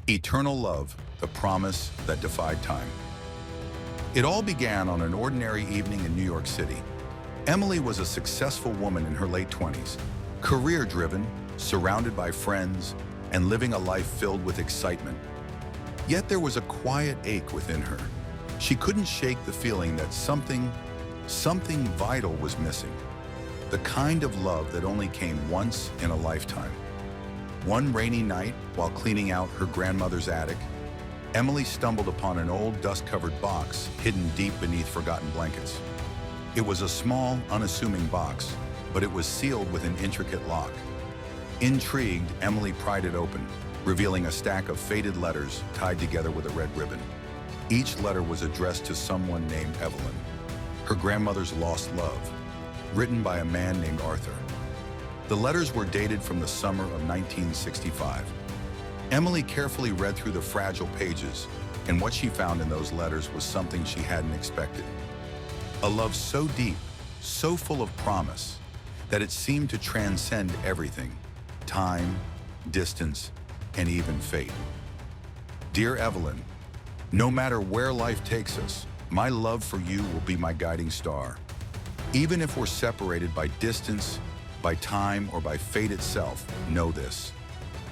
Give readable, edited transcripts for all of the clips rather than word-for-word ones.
Eternal love, the promise that defied time. It all began on an ordinary evening in New York City. Emily was a successful woman in her late 20s, career-driven, surrounded by friends, and living a life filled with excitement. Yet there was a quiet ache within her. She couldn't shake the feeling that something vital was missing. The kind of love that only came once in a lifetime. One rainy night, while cleaning out her grandmother's attic, Emily stumbled upon an old dust-covered box hidden deep beneath forgotten blankets. It was a small, unassuming box, but it was sealed with an intricate lock. Intrigued, Emily pried it open, revealing a stack of faded letters tied together with a red ribbon. Each letter was addressed to someone named Evelyn, her grandmother's lost love, written by a man named Arthur. The letters were dated from the summer of 1965. Emily carefully read through the fragile pages, and what she found in those letters was something she hadn't expected. A love so deep, so full of promise, that it seemed to transcend everything: time, distance, and even fate. Dear Evelyn, no matter where life takes us, my love for you will be my guiding star. Even if we're separated by distance, by time, or by fate itself, know this: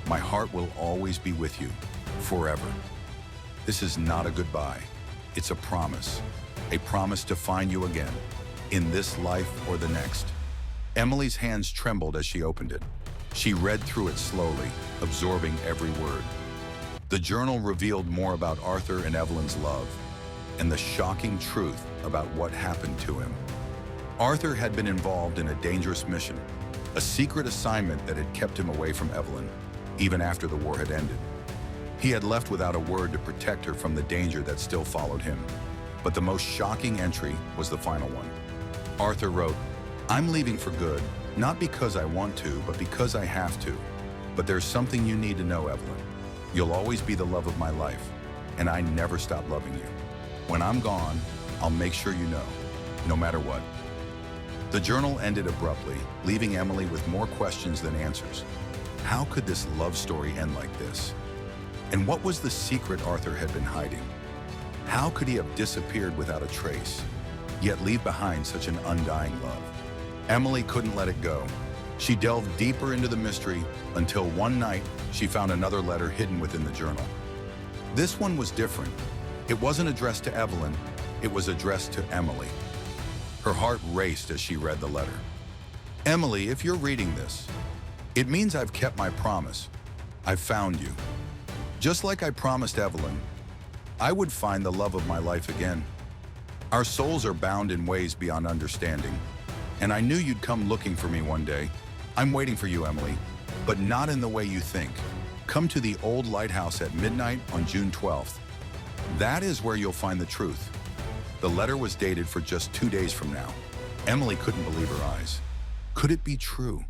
my heart will always be with you, forever. This is not a goodbye. It's a promise to find you again, in this life or the next. Emily's hands trembled as she opened it. She read through it slowly, absorbing every word. The journal revealed more about Arthur and Evelyn's love, and the shocking truth about what happened to him. Arthur had been involved in a dangerous mission, a secret assignment that had kept him away from Evelyn, even after the war had ended. He had left without a word to protect her from the danger that still followed him. But the most shocking entry was the final one. Arthur wrote, "I'm leaving for good, not because I want to, but because I have to. But there's something you need to know, Evelyn. You'll always be the love of my life, and I never stop loving you. When I'm gone, I'll make sure you know, no matter what." The journal ended abruptly, leaving Emily with more questions than answers. How could this love story end like this? And what was the secret Arthur had been hiding? How could he have disappeared without a trace, yet leave behind such an undying love? Emily couldn't let it go. She delved deeper into the mystery until one night she found another letter hidden within the journal. This one was different. It wasn't addressed to Evelyn, it was addressed to Emily. Her heart raced as she read the letter. "Emily, if you're reading this, it means I've kept my promise. I've found you. Just like I promised Evelyn, I would find the love of my life again. Our souls are bound in ways beyond understanding, and I knew you'd come looking for me one day. I'm waiting for you, Emily, but not in the way you think. Come to the old lighthouse at midnight on June 12th. That is where you'll find the truth." The letter was dated for just 2 days from now. Emily couldn't believe her eyes. Could it be true?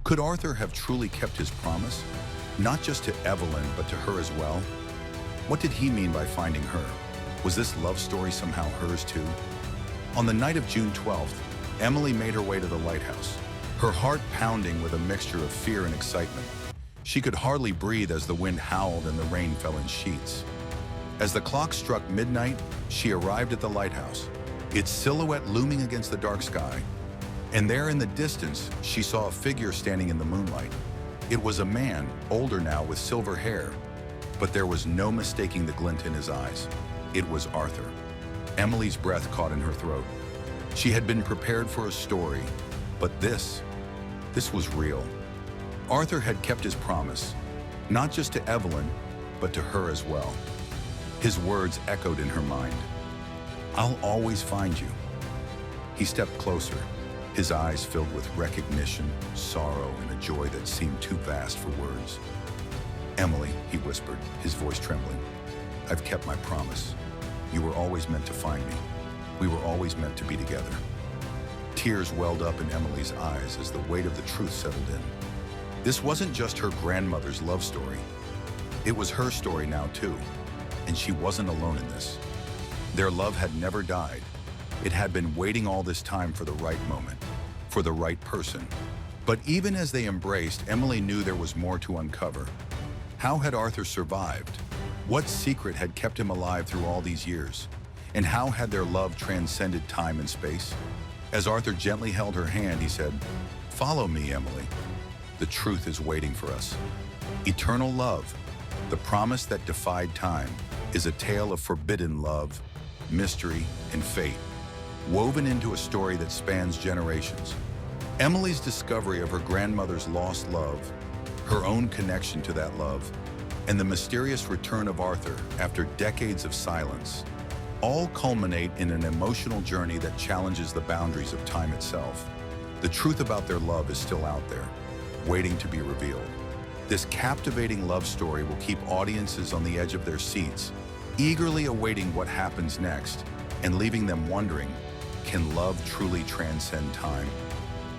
Could Arthur have truly kept his promise? Not just to Evelyn, but to her as well? What did he mean by finding her? Was this love story somehow hers too? On the night of June 12th, Emily made her way to the lighthouse, her heart pounding with a mixture of fear and excitement. She could hardly breathe as the wind howled and the rain fell in sheets. As the clock struck midnight, she arrived at the lighthouse, its silhouette looming against the dark sky. And there in the distance, she saw a figure standing in the moonlight. It was a man, older now, with silver hair, but there was no mistaking the glint in his eyes. It was Arthur. Emily's breath caught in her throat. She had been prepared for a story, but this was real. Arthur had kept his promise, not just to Evelyn, but to her as well. His words echoed in her mind. "I'll always find you." He stepped closer, his eyes filled with recognition, sorrow, and a joy that seemed too vast for words. "Emily," he whispered, his voice trembling, "I've kept my promise. You were always meant to find me. We were always meant to be together." Tears welled up in Emily's eyes as the weight of the truth settled in. This wasn't just her grandmother's love story. It was her story now too, and she wasn't alone in this. Their love had never died. It had been waiting all this time for the right moment, for the right person. But even as they embraced, Emily knew there was more to uncover. How had Arthur survived? What secret had kept him alive through all these years? And how had their love transcended time and space? As Arthur gently held her hand, he said, "Follow me, Emily. The truth is waiting for us." Eternal love, the promise that defied time, is a tale of forbidden love, mystery, and fate, woven into a story that spans generations. Emily's discovery of her grandmother's lost love, her own connection to that love, and the mysterious return of Arthur after decades of silence, all culminate in an emotional journey that challenges the boundaries of time itself. The truth about their love is still out there, waiting to be revealed. This captivating love story will keep audiences on the edge of their seats, eagerly awaiting what happens next and leaving them wondering, can love truly transcend time?